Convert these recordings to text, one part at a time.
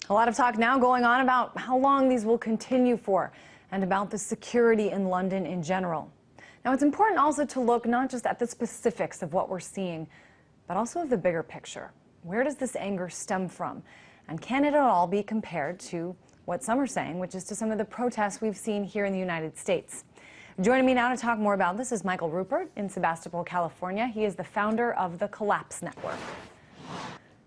A lot of talk now going on about how long these will continue for and about the security in London in general. Now, it's important also to look not just at the specifics of what we're seeing, but also of the bigger picture. Where does this anger stem from? And can it at all be compared to what some are saying, which is to some of the protests we've seen here in the United States? Joining me now to talk more about this is Michael Ruppert in Sebastopol, California. He is the founder of the Collapse Network.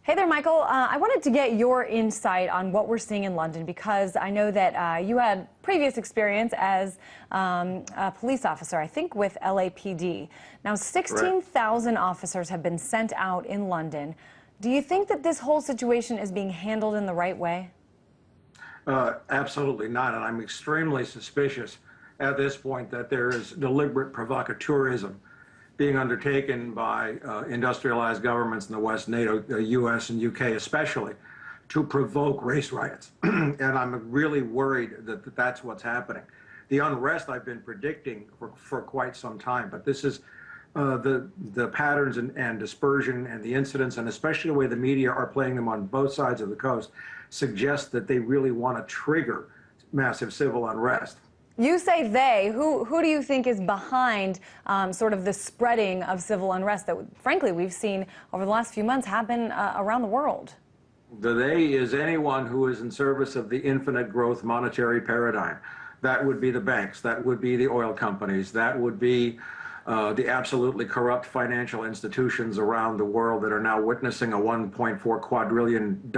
Hey there, Michael. I wanted to get your insight on what we're seeing in London because I know that you had previous experience as a police officer, I think with LAPD. Now, 16,000 officers have been sent out in London. Do you think that this whole situation is being handled in the right way? Absolutely not, and I'm extremely suspicious at this point that there is deliberate provocateurism being undertaken by industrialized governments in the West, NATO, US and UK especially, to provoke race riots. And I'm really worried that that's what's happening. The unrest I've been predicting for quite some time, but this is the patterns and dispersion and the incidents, and especially the way the media are playing them on both sides of the coast, suggest that they really want to trigger massive civil unrest. You say they. Who do you think is behind sort of the spreading of civil unrest that, frankly, we've seen over the last few months happen around the world? The they is anyone who is in service of the infinite growth monetary paradigm. That would be the banks. That would be the oil companies. That would be the absolutely corrupt financial institutions around the world that are now witnessing a $1.4 quadrillion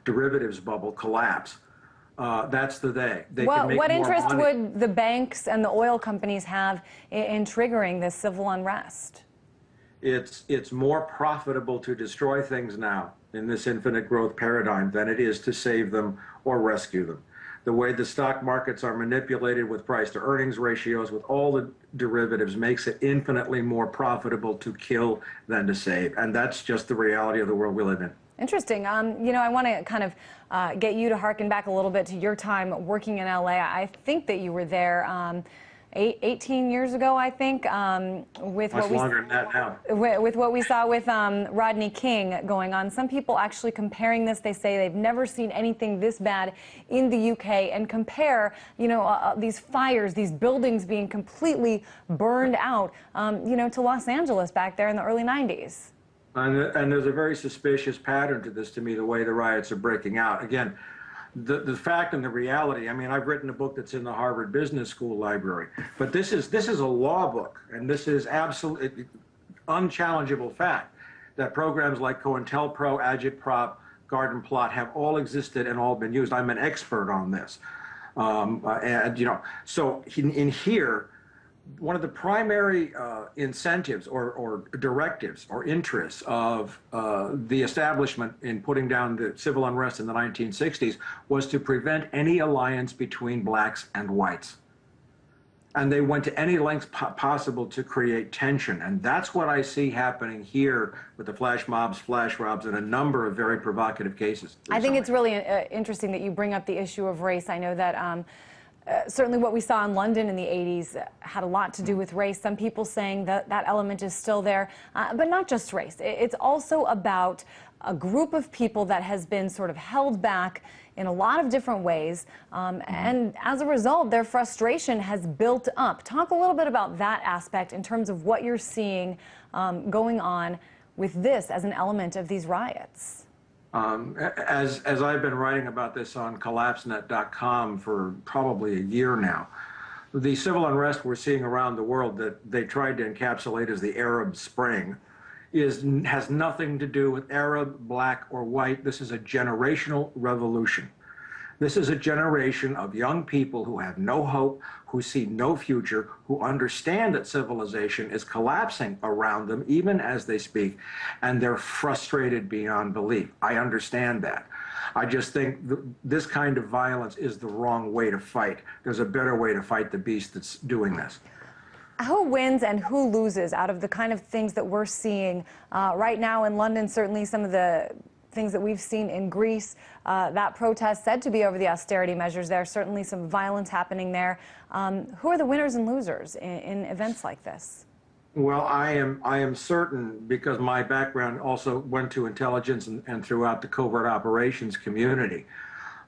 derivatives bubble collapse. That's the they. Well, what interest would the banks and the oil companies have in triggering this civil unrest? It's more profitable to destroy things now in this infinite growth paradigm than it is to save them or rescue them. The way the stock markets are manipulated with price to earnings ratios, with all the derivatives, makes it infinitely more profitable to kill than to save. And that's just the reality of the world we live in. Interesting. You know, I want to kind of get you to harken back a little bit to your time working in LA. I think that you were there 18 years ago, I think, with much longer than that now. With what we saw with Rodney King going on. Some people actually comparing this, they say they've never seen anything this bad in the UK, and compare, you know, these fires, these buildings being completely burned out, you know, to Los Angeles back there in the early 90s. And there's a very suspicious pattern to this, to me, the way the riots are breaking out. Again, the fact and the reality, I mean, I've written a book that's in the Harvard Business School library, but this is a law book, and this is absolutely unchallengeable fact that programs like COINTELPRO, Agitprop, Garden Plot have all existed and all been used. I'm an expert on this. And, you know, so in here, one of the primary incentives or directives or interests of the establishment in putting down the civil unrest in the 1960s was to prevent any alliance between blacks and whites. And they went to any lengths possible to create tension. And that's what I see happening here with the flash mobs, flash robs, and a number of very provocative cases recently. I think it's really interesting that you bring up the issue of race. I know that certainly what we saw in London in the 80s had a lot to do with race. Some people saying that that element is still there, but not just race. It's also about a group of people that has been sort of held back in a lot of different ways, and as a result, their frustration has built up. Talk a little bit about that aspect in terms of what you're seeing going on with this as an element of these riots. As I've been writing about this on collapsenet.com for probably a year now, the civil unrest we're seeing around the world that they tried to encapsulate as the Arab Spring has nothing to do with Arab, black, or white. This is a generational revolution. This is a generation of young people who have no hope, who see no future, who understand that civilization is collapsing around them, even as they speak, and they're frustrated beyond belief. I understand that. I just think this kind of violence is the wrong way to fight. There's a better way to fight the beast that's doing this. Who wins and who loses out of the kind of things that we're seeing right now in London? Certainly some of the things that we've seen in Greece, that protest said to be over the austerity measures there, certainly some violence happening there. Who are the winners and losers in events like this? Well, I am certain, because my background also went to intelligence and throughout the covert operations community,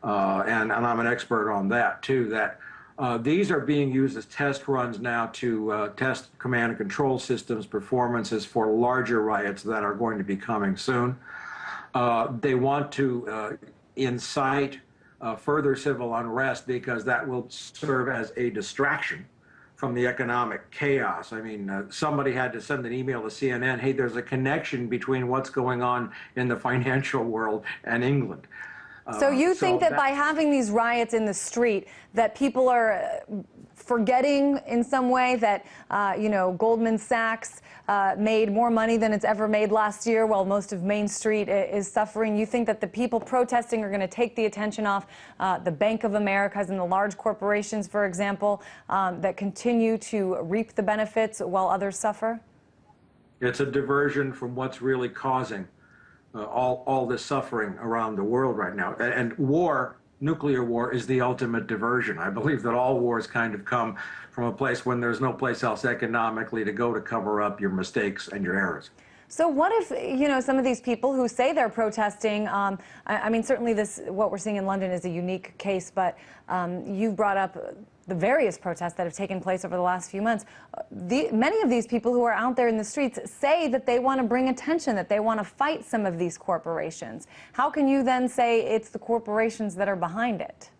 and I'm an expert on that too. That these are being used as test runs now to test command and control systems performances for larger riots that are going to be coming soon. They want to incite further civil unrest because that will serve as a distraction from the economic chaos. I mean, somebody had to send an email to CNN, hey, there's a connection between what's going on in the financial world and England. So you think that by having these riots in the street, that people are forgetting in some way that, Goldman Sachs made more money than it's ever made last year while most of Main Street is suffering? You think that the people protesting are going to take the attention off the Bank of Americas and the large corporations, for example, that continue to reap the benefits while others suffer? It's a diversion from what's really causing all this suffering around the world right now. And war, nuclear war, is the ultimate diversion. I believe that all wars kind of come from a place when there's no place else economically to go to cover up your mistakes and your errors. So what if, some of these people who say they're protesting, I mean, certainly what we're seeing in London is a unique case, but you brought up the various protests that have taken place over the last few months. Many of these people who are out there in the streets say that they want to bring attention, that they want to fight some of these corporations. How can you then say it's the corporations that are behind it?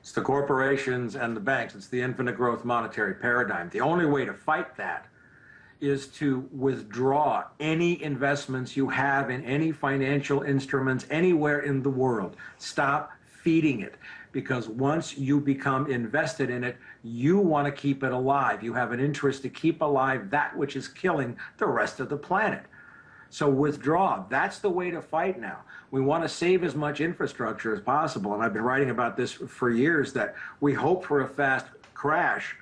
It's the corporations and the banks. It's the infinite growth monetary paradigm. The only way to fight that is to withdraw any investments you have in any financial instruments anywhere in the world. Stop feeding it, because once you become invested in it, you want to keep it alive. You have an interest to keep alive that which is killing the rest of the planet. So withdraw. That's the way to fight now. We want to save as much infrastructure as possible, and I've been writing about this for years, that we hope for a fast crash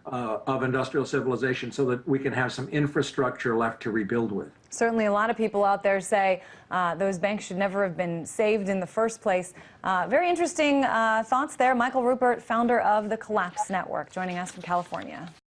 of industrial civilization so that we can have some infrastructure left to rebuild with. Certainly a lot of people out there say those banks should never have been saved in the first place. Very interesting thoughts there. Michael Ruppert, founder of the Collapse Network, joining us from California.